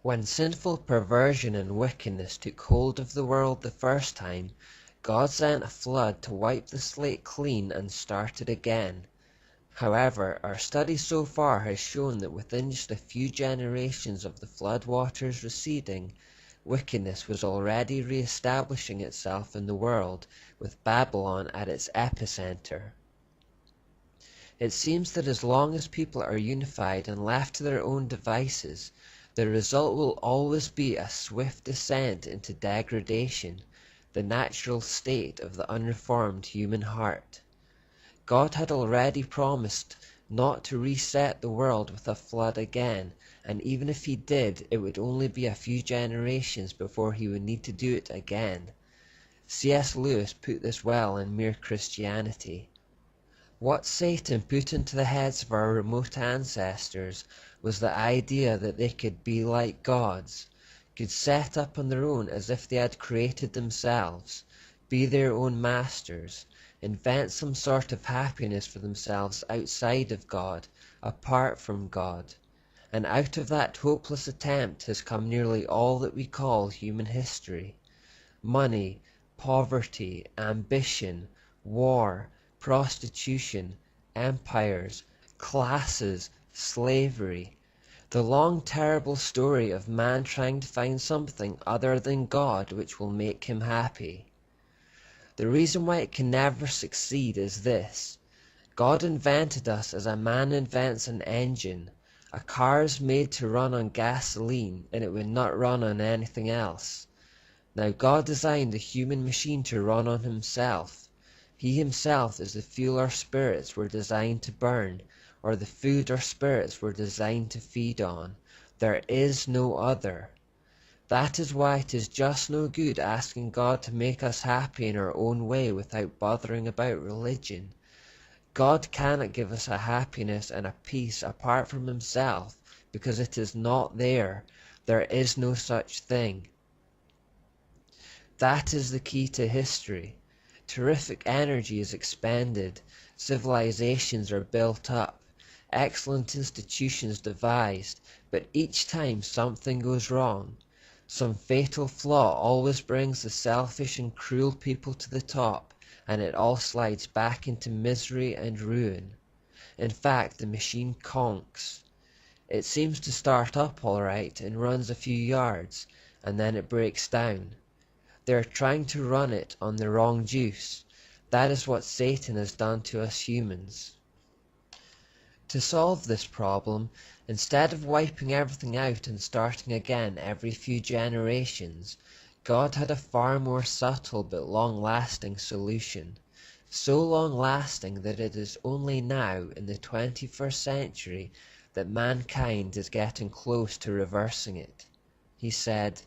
When sinful perversion and wickedness took hold of the world the first time, God sent a flood to wipe the slate clean and start it again. However, our study so far has shown that within just a few generations of the flood waters receding, wickedness was already re-establishing itself in the world, with Babylon at its epicenter. It seems that as long as people are unified and left to their own devices, the result will always be a swift descent into degradation, the natural state of the unreformed human heart. God had already promised not to reset the world with a flood again, and even if he did, it would only be a few generations before he would need to do it again. C.S. Lewis put this well in Mere Christianity. What Satan put into the heads of our remote ancestors was the idea that they could be like gods, could set up on their own as if they had created themselves, be their own masters, invent some sort of happiness for themselves outside of God, apart from God. And out of that hopeless attempt has come nearly all that we call human history. Money, poverty, ambition, war, prostitution, empires, classes, slavery. The long terrible story of man trying to find something other than God which will make him happy. The reason why it can never succeed is this. God invented us as a man invents an engine. A car is made to run on gasoline and it would not run on anything else. Now God designed the human machine to run on himself. He himself is the fuel our spirits were designed to burn, or the food our spirits were designed to feed on. There is no other. That is why it is just no good asking God to make us happy in our own way without bothering about religion. God cannot give us a happiness and a peace apart from himself, because it is not there. There is no such thing. That is the key to history. Terrific energy is expended, civilizations are built up, excellent institutions devised, but each time something goes wrong. Some fatal flaw always brings the selfish and cruel people to the top, and it all slides back into misery and ruin. In fact, the machine conks. It seems to start up all right and runs a few yards, and then it breaks down. They are trying to run it on the wrong juice. That is what Satan has done to us humans. To solve this problem, instead of wiping everything out and starting again every few generations, God had a far more subtle but long-lasting solution. So long-lasting that it is only now, in the 21st century, that mankind is getting close to reversing it. He said,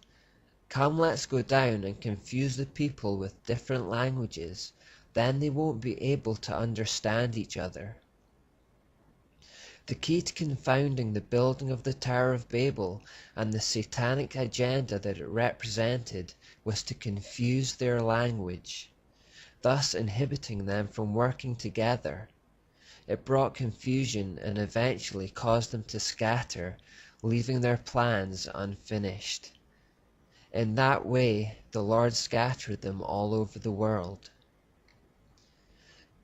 "Come, let's go down and confuse the people with different languages. Then they won't be able to understand each other." The key to confounding the building of the Tower of Babel and the satanic agenda that it represented was to confuse their language, thus inhibiting them from working together. It brought confusion and eventually caused them to scatter, leaving their plans unfinished. In that way, the Lord scattered them all over the world.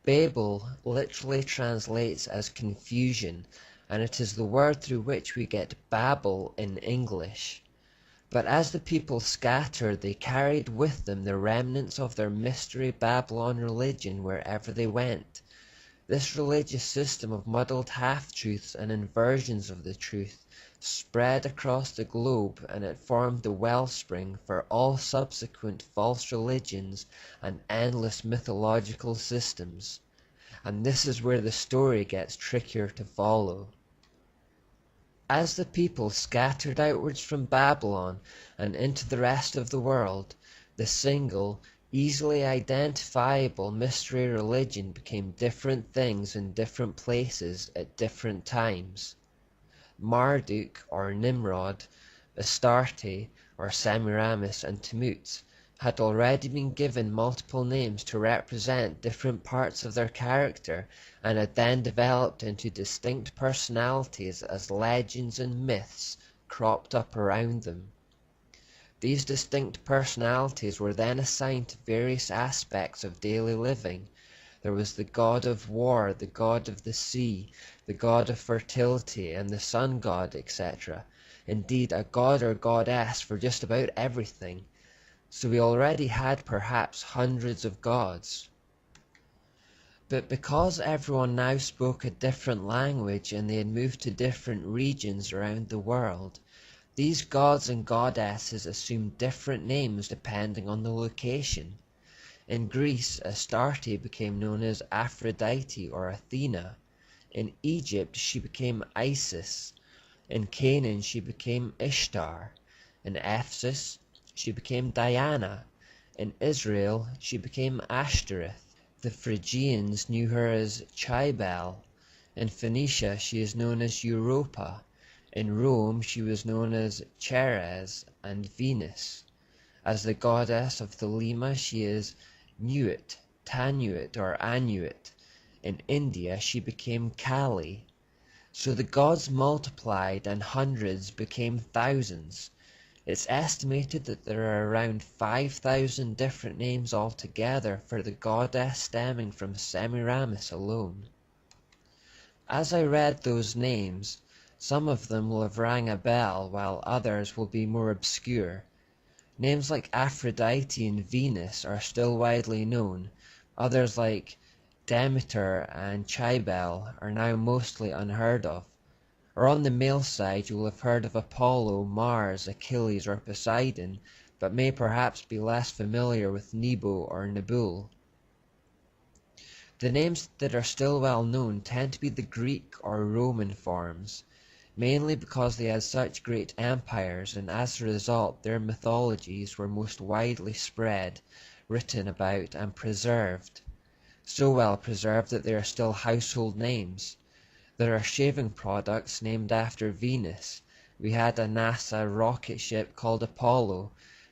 Babel literally translates as confusion, and it is the word through which we get Babel in English. But as the people scattered, they carried with them the remnants of their mystery Babylon religion wherever they went. This religious system of muddled half-truths and inversions of the truth spread across the globe, and it formed the wellspring for all subsequent false religions and endless mythological systems. And this is where the story gets trickier to follow. As the people scattered outwards from Babylon and into the rest of the world, the single, easily identifiable mystery religion became different things in different places at different times. Marduk or Nimrod, Astarte or Semiramis and Tammuz had already been given multiple names to represent different parts of their character, and had then developed into distinct personalities as legends and myths, cropped up around them. These distinct personalities were then assigned to various aspects of daily living. There was the god of war, the god of the sea, the god of fertility, and the sun god, etc. Indeed, a god or goddess for just about everything. So we already had perhaps hundreds of gods. But because everyone now spoke a different language and they had moved to different regions around the world, these gods and goddesses assumed different names depending on the location. In Greece, Astarte became known as Aphrodite or Athena. In Egypt, she became Isis. In Canaan, she became Ishtar. In Ephesus, she became Diana. In Israel, she became Ashtoreth. The Phrygians knew her as Cybele. In Phoenicia, she is known as Europa. In Rome, she was known as Ceres and Venus. As the goddess of Thelema, she is Nuit, Tanuit, or Anuit. In India, she became Kali. So the gods multiplied and hundreds became thousands. It's estimated that there are around 5,000 different names altogether for the goddess stemming from Semiramis alone. As I read those names, some of them will have rang a bell while others will be more obscure. Names like Aphrodite and Venus are still widely known. Others like Demeter and Cybele are now mostly unheard of. Or on the male side you will have heard of Apollo, Mars, Achilles, or Poseidon, but may perhaps be less familiar with Nebo or Nebul. The names that are still well known tend to be the Greek or Roman forms, mainly because they had such great empires, and as a result their mythologies were most widely spread, written about, and preserved. So well preserved that they are still household names. There are shaving products named after Venus. We had a NASA rocket ship called Apollo.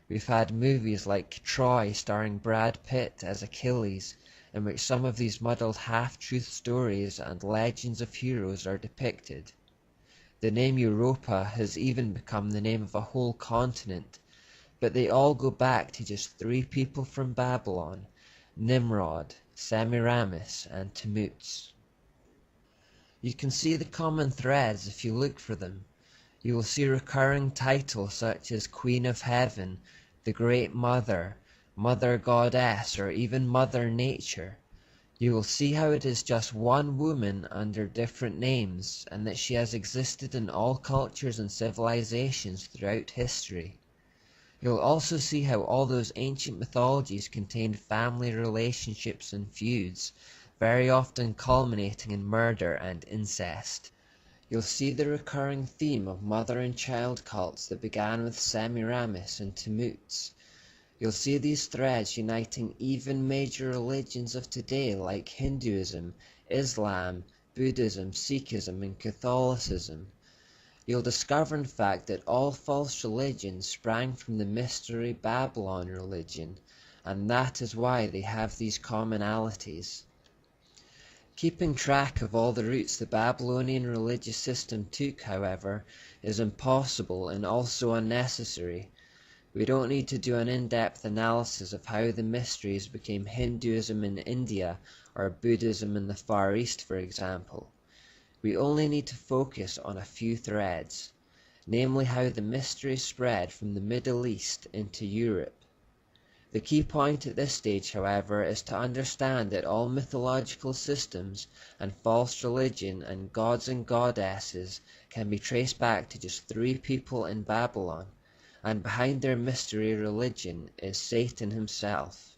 We've had movies like Troy starring Brad Pitt as Achilles, in which some of these muddled half-truth stories and legends of heroes are depicted. The name Europa has even become the name of a whole continent, but they all go back to just 3 people from Babylon: Nimrod, Semiramis, and Tammuz. You can see the common threads if you look for them. You will see recurring titles such as Queen of Heaven, the Great Mother, Mother Goddess, or even Mother Nature. You will see how it is just one woman under different names, and that she has existed in all cultures and civilizations throughout history. You'll also see how all those ancient mythologies contained family relationships and feuds, very often culminating in murder and incest. You'll see the recurring theme of mother and child cults that began with Semiramis and Tammuz. You'll see these threads uniting even major religions of today like Hinduism, Islam, Buddhism, Sikhism, and Catholicism. You'll discover in fact that all false religions sprang from the mystery Babylon religion, and that is why they have these commonalities. Keeping track of all the routes the Babylonian religious system took, however, is impossible and also unnecessary. We don't need to do an in-depth analysis of how the mysteries became Hinduism in India or Buddhism in the Far East, for example. We only need to focus on a few threads, namely how the mysteries spread from the Middle East into Europe. The key point at this stage, however, is to understand that all mythological systems and false religion and gods and goddesses can be traced back to just 3 people in Babylon, and behind their mystery religion is Satan himself.